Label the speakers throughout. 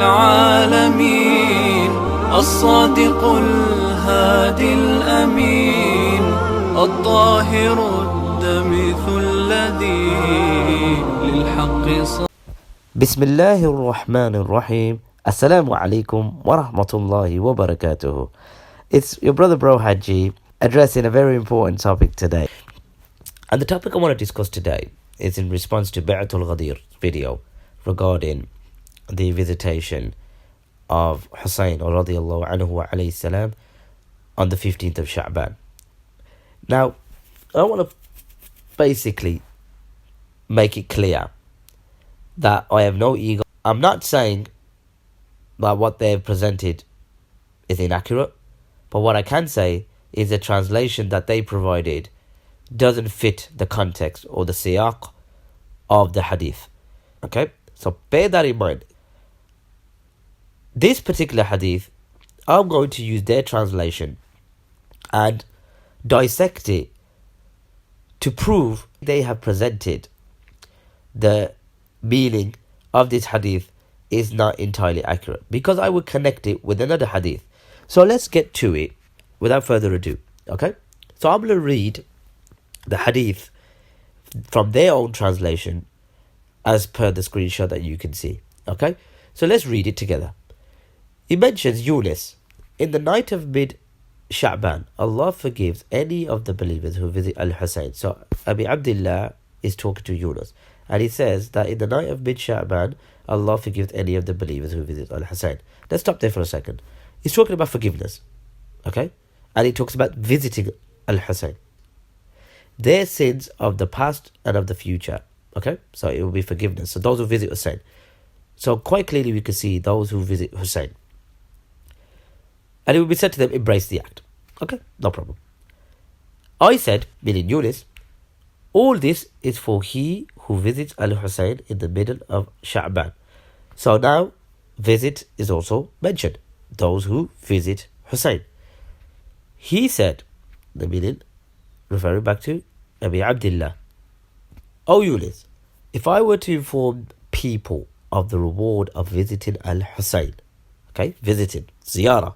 Speaker 1: العالمين الصادق الهادي الأمين الطاهر الدمث الذي للحق
Speaker 2: بسم الله الرحمن الرحيم. Assalamu alaikum wa rahmatullahi wa barakatuhu. It's your brother bro Hajji addressing a very important topic today. And the topic I want to discuss today is in response to Bai'atul Ghadir video regarding the visitation of Hussein radiyallahu anhu wa alayhi salam on the 15th of Sha'ban. Now, I want to basically make it clear that I have no ego. I'm not saying that what they've presented is inaccurate, but what I can say is the translation that they provided doesn't fit the context or the siyaq of the hadith. Okay, so bear that in mind. This particular hadith, I'm going to use their translation and dissect it to prove they have presented the meaning of this hadith is not entirely accurate, because I would connect it with another hadith. So let's get to it without further ado. Okay, so I'm going to read the hadith from their own translation as per the screenshot that you can see. Okay, so let's read it together. It mentions Yunus. In the night of mid-Sha'ban, Allah forgives any of the believers who visit Al-Hussein. So Abi Abdullah is talking to Yunus, and he says that in the night of mid-Sha'ban, Allah forgives any of the believers who visit Al-Hussein. Let's stop there for a second. He's talking about forgiveness, okay? And he talks about visiting Al-Hussein. Their sins of the past and of the future, okay? So it will be forgiveness. So those who visit Hussein. So quite clearly we can see those who visit Hussein. And it will be said to them, embrace the act. Okay, no problem. I said, meaning Yunus, all this is for he who visits Al-Hussein in the middle of Sha'ban. So now, visit is also mentioned. Those who visit Hussein. He said, the meaning, referring back to Abi Abdullah, O Yunus, if I were to inform people of the reward of visiting Al-Hussein, okay, visiting, ziyarah,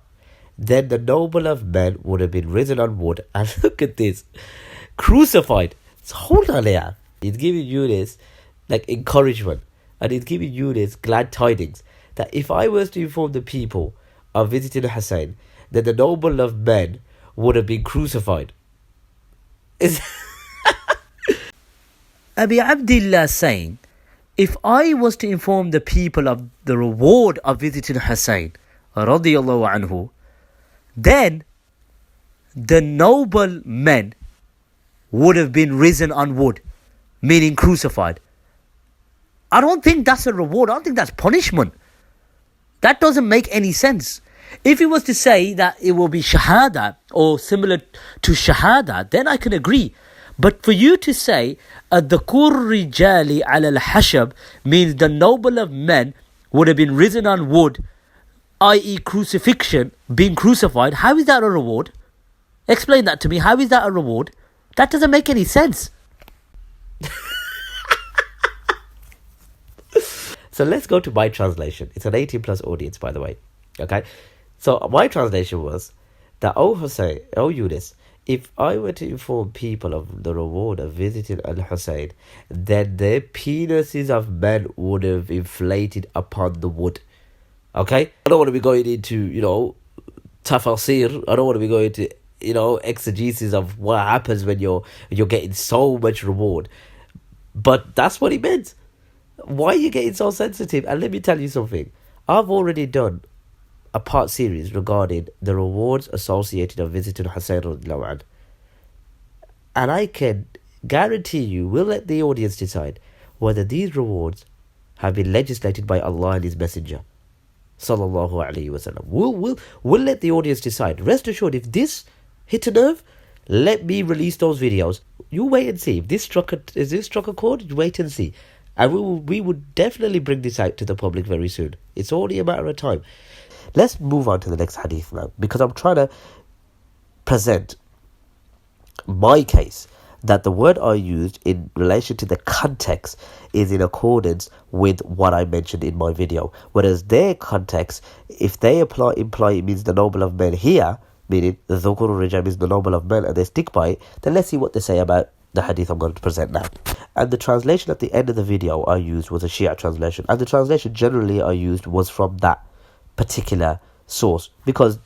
Speaker 2: then the noble of men would have been risen on wood, and look at this, crucified. So hold on here. He's giving Yunus like encouragement, and he's giving Yunus glad tidings that if I was to inform the people of visiting Hussein, then the noble of men would have been crucified. Abi Abdullah saying, if I was to inform the people of the reward of visiting Hussein radiyallahu anhu, then the noble men would have been risen on wood, meaning crucified. I don't think that's a reward. I don't think that's punishment. That doesn't make any sense. If it was to say that it will be shahada or similar to shahada, then I can agree. But for you to say ad-dhukur rijali ala al-hashab means the noble of men would have been risen on wood, i.e. crucifixion, being crucified, how is that a reward? Explain that to me. How is that a reward? That doesn't make any sense. So let's go to my translation. It's an 18 plus audience, by the way. Okay. So my translation was that, O Hussein, O Yunus, if I were to inform people of the reward of visiting Al-Hussein, then their penises of men would have inflated upon the wood. Okay? I don't want to be going into, tafsir. I don't want to be going into, exegesis of what happens when you're getting so much reward. But that's what he meant. Why are you getting so sensitive? And let me tell you something. I've already done a part series regarding the rewards associated with visiting Hussein radhiyallahu anhu. And I can guarantee you, we'll let the audience decide whether these rewards have been legislated by Allah and His Messenger sallallahu alaihi wasallam. We'll let the audience decide. Rest assured, if this hit a nerve, let me release those videos. You wait and see. If this struck a chord, you wait and see. And we would definitely bring this out to the public very soon. It's only a matter of time. Let's move on to the next hadith now, because I'm trying to present my case that the word I used in relation to the context is in accordance with what I mentioned in my video. Whereas their context, if they imply it means the noble of men here, meaning the dhukur rijal means the noble of men, and they stick by it, then let's see what they say about the hadith I'm going to present now. And the translation at the end of the video I used was a Shia translation. And the translation generally I used was from that particular source. Because,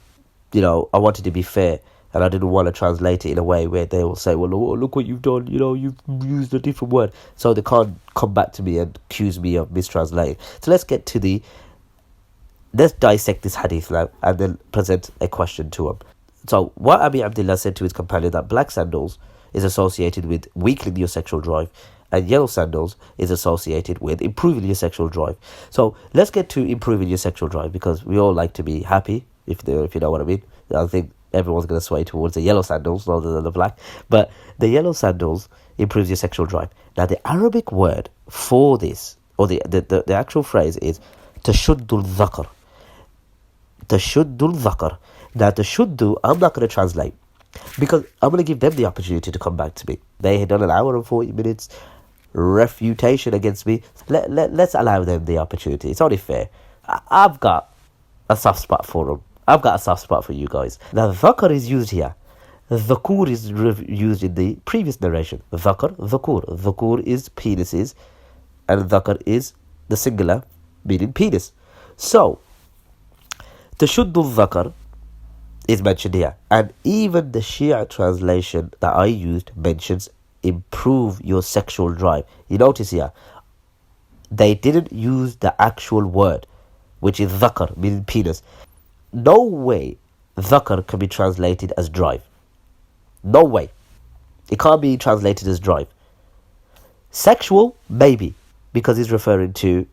Speaker 2: I wanted to be fair. And I didn't want to translate it in a way where they will say, well, look what you've done. You've used a different word. So they can't come back to me and accuse me of mistranslating. So let's dissect this hadith now and then present a question to him. So what Abi Abdullah said to his companion, that black sandals is associated with weakening your sexual drive, and yellow sandals is associated with improving your sexual drive. So let's get to improving your sexual drive, because we all like to be happy, if you know what I mean. I think everyone's going to sway towards the yellow sandals rather than the black. But the yellow sandals improves your sexual drive. Now the Arabic word for this, or the actual phrase is tashuddul dhakar. Tashuddul dhakar. Now tashuddu, I'm not going to translate, because I'm going to give them the opportunity to come back to me. They had done an hour and 40 minutes refutation against me. Let's allow them the opportunity. It's only fair. I've got a soft spot for them. I've got a soft spot for you guys. Now dhakar is used here. Dhakur is used in the previous narration. Dhakar, dhakur. Dhakur is penises, and dhakar is the singular, meaning penis. So tashuddul dhakar is mentioned here, and even the Shia translation that I used mentions improve your sexual drive. You notice here, they didn't use the actual word, which is dhakar, meaning penis. No way dhakar can be translated as drive. No way. It can't be translated as drive. Sexual, maybe, because he's referring to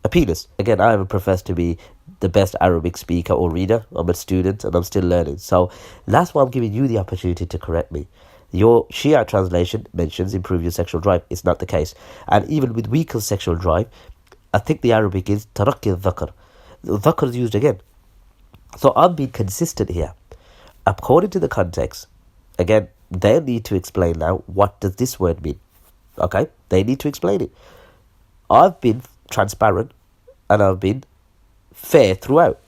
Speaker 2: a penis. Again, I haven't professed to be the best Arabic speaker or reader. I'm a student and I'm still learning. So that's why I'm giving you the opportunity to correct me. Your Shia translation mentions improve your sexual drive. It's not the case. And even with weaker sexual drive, I think the Arabic is tarakki dhakar. Dhakar is used again. So I'm being consistent here. According to the context, again, they need to explain now, what does this word mean? Okay? They need to explain it. I've been transparent and I've been fair throughout.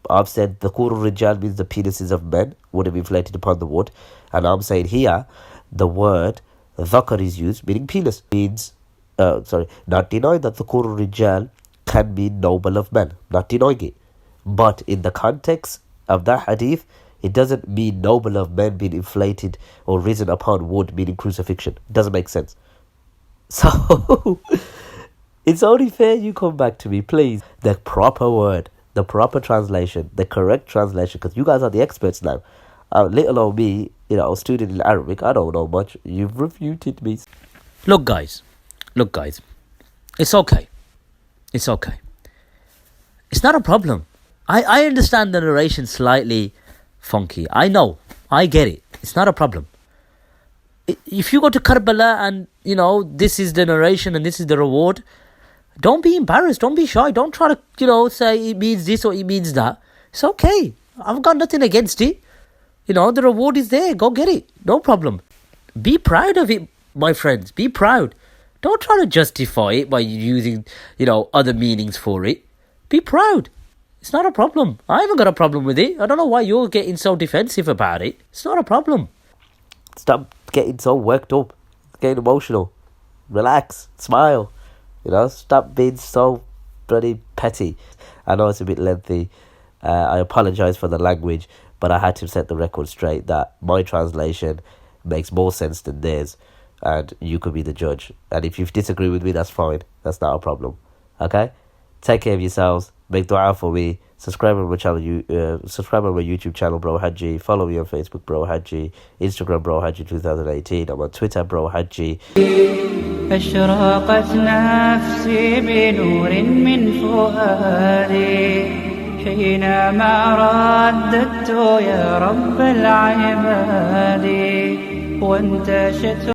Speaker 2: I've said the dhukur rijal means the penises of men would have inflated upon the wood, and I'm saying here the word dhakar is used, meaning penis. Means not denying that the dhukur rijal can be noble of men, not denying it, but in the context of that hadith, it doesn't mean noble of men being inflated or risen upon wood, meaning crucifixion. It doesn't make sense. So it's only fair you come back to me, please. The proper word, the proper translation, the correct translation, because you guys are the experts now. Little old me, a student in Arabic, I don't know much. You've refuted me.
Speaker 3: Look guys, it's okay. It's not a problem. I understand the narration slightly funky. I know. I get it. It's not a problem. If you go to Karbala and, this is the narration and this is the reward, don't be embarrassed. Don't be shy. Don't try to, say it means this or it means that. It's okay. I've got nothing against it. The reward is there. Go get it. No problem. Be proud of it, my friends. Be proud. Don't try to justify it by using, other meanings for it. Be proud. It's not a problem. I haven't got a problem with it. I don't know why you're getting so defensive about it. It's not a problem.
Speaker 2: Stop getting so worked up. Getting emotional. Relax. Smile. Stop being so bloody petty. I know it's a bit lengthy. I apologise for the language, but I had to set the record straight that my translation makes more sense than theirs, and you could be the judge. And if you disagree with me, that's fine. That's not a problem. Okay? Take care of yourselves. Make dua for me. Subscribe on my channel. Subscribe on my YouTube channel, Bro Hajji. Follow me on Facebook, Bro Hajji. Instagram, Bro Hajji 2018. I'm on Twitter, Bro Hajji.
Speaker 1: أشرقت نفسي بنور من فؤادي حينما رددت يا رب العباد وانتشت